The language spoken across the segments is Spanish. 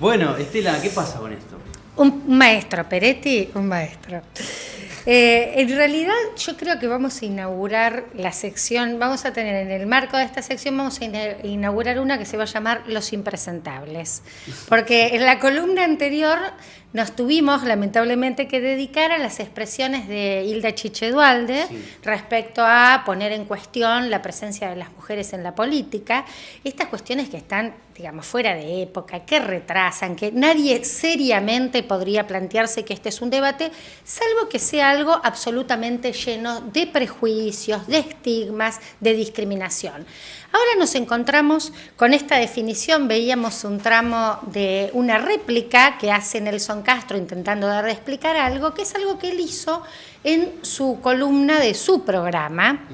Bueno, Estela, ¿qué pasa con esto? Un maestro, Peretti, un maestro. En realidad yo creo que vamos a inaugurar la sección, vamos a tener en el marco de esta sección, vamos a inaugurar una que se va a llamar Los Impresentables. Porque en la columna anterior nos tuvimos lamentablemente que dedicar a las expresiones de Hilda Chiche Duhalde respecto a poner en cuestión la presencia de las mujeres en la política. Estas cuestiones que están, digamos, fuera de época, que retrasan, que nadie seriamente podría plantearse que este es un debate, salvo que sea algo absolutamente lleno de prejuicios, de estigmas, de discriminación. Ahora nos encontramos con esta definición, veíamos un tramo de una réplica que hace Nelson Castro intentando dar de explicar algo, que es algo que él hizo en su columna de su programa.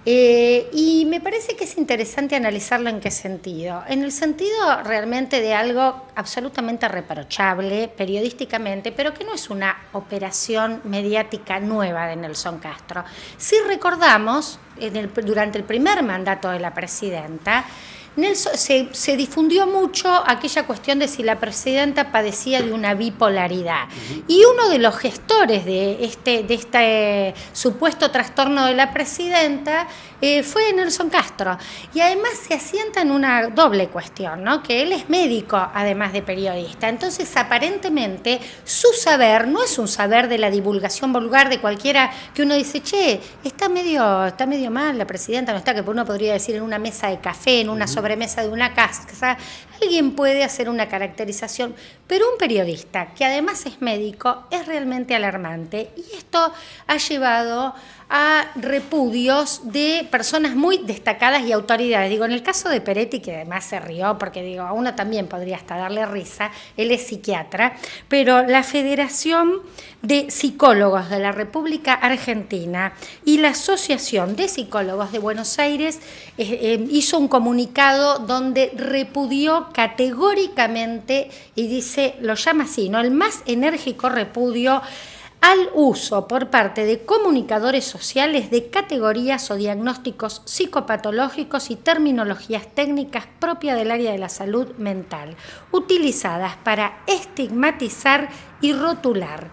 Y me parece que es interesante analizarlo en qué sentido. En el sentido realmente de algo absolutamente reprochable periodísticamente, pero que no es una operación mediática nueva de Nelson Castro. Si recordamos, durante el primer mandato de la presidenta, se difundió mucho aquella cuestión de si la presidenta padecía de una bipolaridad. Y uno de los gestores de este supuesto trastorno de la presidenta fue Nelson Castro. Y además se asienta en una doble cuestión, ¿no? Que él es médico, además de periodista. Entonces, aparentemente, su saber no es un saber de la divulgación vulgar de cualquiera que uno dice, che, está medio mal la presidenta, no está, que uno podría decir en una mesa de café, en una sobremesa de una casa, alguien puede hacer una caracterización, pero un periodista que además es médico es realmente alarmante, y esto ha llevado a repudios de personas muy destacadas y autoridades. Digo, en el caso de Peretti, que además se rió, porque digo, a uno también podría hasta darle risa, él es psiquiatra, pero la Federación de Psicólogos de la República Argentina y la Asociación de Psicólogos de Buenos Aires hizo un comunicado donde repudió categóricamente, y dice, lo llama así, ¿no? El más enérgico repudio al uso por parte de comunicadores sociales de categorías o diagnósticos psicopatológicos y terminologías técnicas propias del área de la salud mental, utilizadas para estigmatizar y rotular.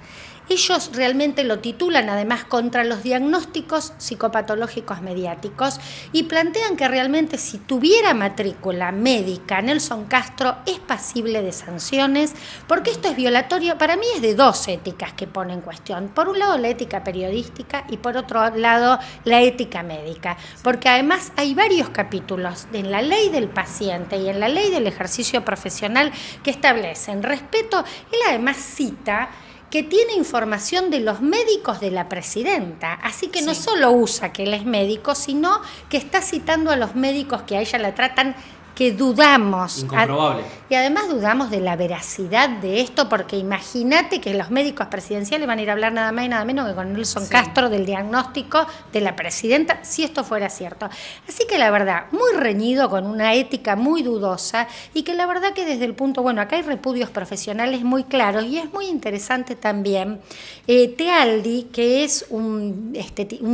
Ellos realmente lo titulan además contra los diagnósticos psicopatológicos mediáticos y plantean que realmente si tuviera matrícula médica Nelson Castro es pasible de sanciones, porque esto es violatorio, para mí es de dos éticas que pone en cuestión. Por un lado la ética periodística y por otro lado la ética médica, porque además hay varios capítulos en la ley del paciente y en la ley del ejercicio profesional que establecen respeto. Él además cita que tiene información de los médicos de la presidenta, así que no solo usa que él es médico, sino que está citando a los médicos que a ella la tratan, que dudamos. Incomprobable. Y además dudamos de la veracidad de esto, porque imagínate que los médicos presidenciales van a ir a hablar nada más y nada menos que con Nelson Castro del diagnóstico de la presidenta, si esto fuera cierto. Así que la verdad, muy reñido, con una ética muy dudosa, y que la verdad que desde el punto, bueno, acá hay repudios profesionales muy claros, y es muy interesante también Tealdi, que es un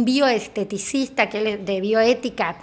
bioesteticista, que él de bioética,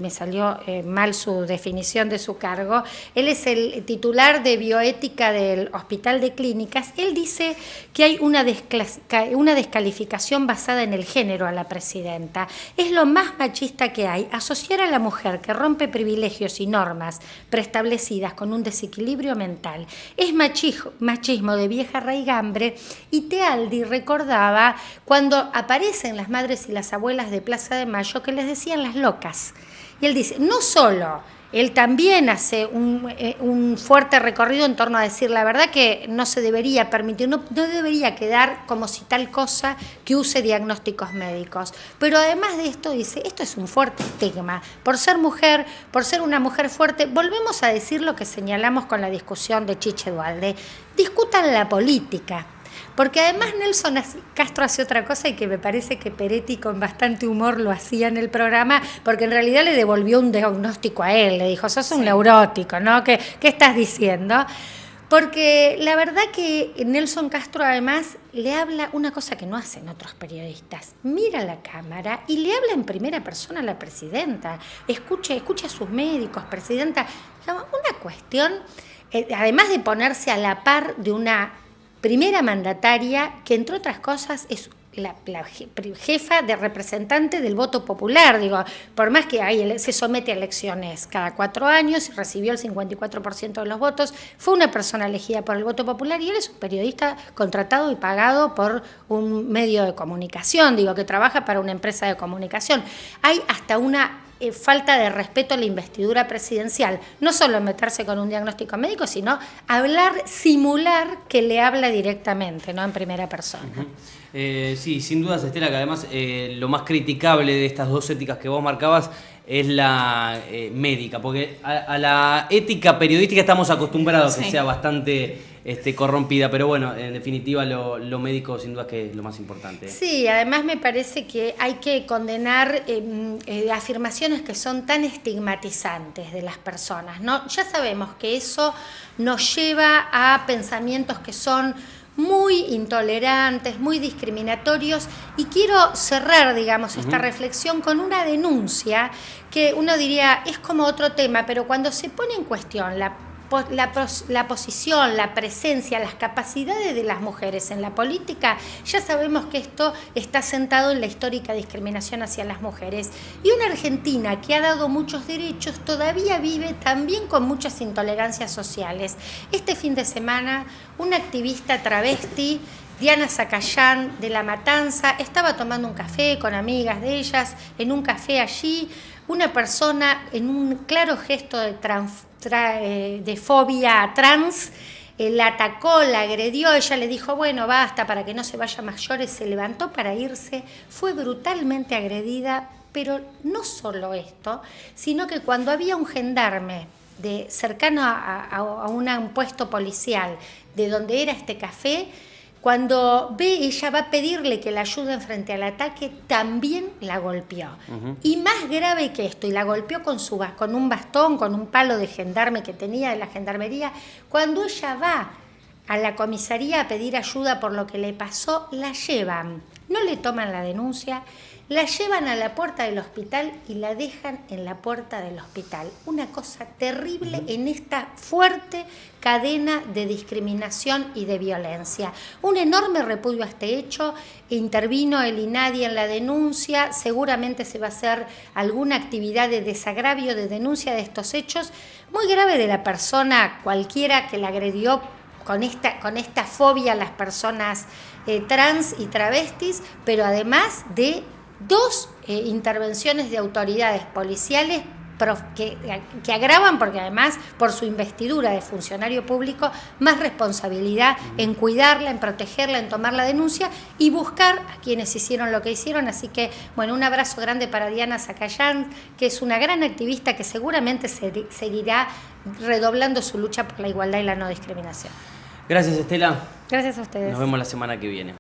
me salió mal su definición de su cargo, él es el titular de bioética del Hospital de Clínicas. Él dice que hay una descalificación basada en el género a la presidenta. Es lo más machista que hay, asociar a la mujer que rompe privilegios y normas preestablecidas con un desequilibrio mental. Es machismo de vieja raigambre, y Tealdi recordaba cuando aparecen las madres y las abuelas de Plaza de Mayo que les decían las locas. Y él dice, no solo, él también hace un fuerte recorrido en torno a decir la verdad que no se debería permitir, no debería quedar como si tal cosa que use diagnósticos médicos. Pero además de esto dice, esto es un fuerte estigma. Por ser mujer, por ser una mujer fuerte, volvemos a decir lo que señalamos con la discusión de Chiche Duhalde. Discutan la política. Porque además Nelson Castro hace otra cosa, y que me parece que Peretti con bastante humor lo hacía en el programa, porque en realidad le devolvió un diagnóstico a él, le dijo, sos un neurótico, ¿no? ¿Qué estás diciendo? Porque la verdad que Nelson Castro además le habla una cosa que no hacen otros periodistas. Mira la cámara y le habla en primera persona a la presidenta. Escucha a sus médicos, presidenta. Una cuestión además de ponerse a la par de una primera mandataria que, entre otras cosas, es la jefa de representante del voto popular, digo, por más que se somete a elecciones cada 4 años y recibió el 54% de los votos, fue una persona elegida por el voto popular y él es un periodista contratado y pagado por un medio de comunicación, digo, que trabaja para una empresa de comunicación. Hay hasta una falta de respeto a la investidura presidencial, no solo meterse con un diagnóstico médico, sino simular que le habla directamente, no en primera persona. Sí, sin dudas, Estela, que además lo más criticable de estas dos éticas que vos marcabas es la médica, porque a la ética periodística estamos acostumbrados a que sea bastante corrompida, pero bueno, en definitiva lo médico sin duda que es lo más importante. Sí, además me parece que hay que condenar afirmaciones que son tan estigmatizantes de las personas, ¿no? Ya sabemos que eso nos lleva a pensamientos que son muy intolerantes, muy discriminatorios, y quiero cerrar, digamos, esta reflexión con una denuncia que uno diría es como otro tema, pero cuando se pone en cuestión la posición, la presencia, las capacidades de las mujeres en la política, ya sabemos que esto está sentado en la histórica discriminación hacia las mujeres. Y una Argentina que ha dado muchos derechos todavía vive también con muchas intolerancias sociales. Este fin de semana, una activista travesti, Diana Zacayán, de La Matanza, estaba tomando un café con amigas de ellas, en un café allí, una persona en un claro gesto de fobia trans, la atacó, la agredió, ella le dijo, bueno, basta, para que no se vaya mayores, se levantó para irse, fue brutalmente agredida, pero no solo esto, sino que cuando había un gendarme cercano a un puesto policial de donde era este café, cuando ella va a pedirle que la ayuden frente al ataque, también la golpeó. Y más grave que esto, y la golpeó con un bastón, con un palo de gendarme que tenía de la gendarmería. Cuando ella va a la comisaría a pedir ayuda por lo que le pasó, la llevan. No le toman la denuncia, la llevan a la puerta del hospital y la dejan en la puerta del hospital. Una cosa terrible en esta fuerte cadena de discriminación y de violencia. Un enorme repudio a este hecho, intervino el INADI en la denuncia, seguramente se va a hacer alguna actividad de desagravio, de denuncia de estos hechos, muy grave de la persona cualquiera que la agredió con esta fobia a las personas trans y travestis, pero además de 2 intervenciones de autoridades policiales que agravan, porque además por su investidura de funcionario público, más responsabilidad en cuidarla, en protegerla, en tomar la denuncia y buscar a quienes hicieron lo que hicieron. Así que, bueno, un abrazo grande para Diana Zacayán, que es una gran activista que seguramente seguirá redoblando su lucha por la igualdad y la no discriminación. Gracias, Estela. Gracias a ustedes. Nos vemos la semana que viene.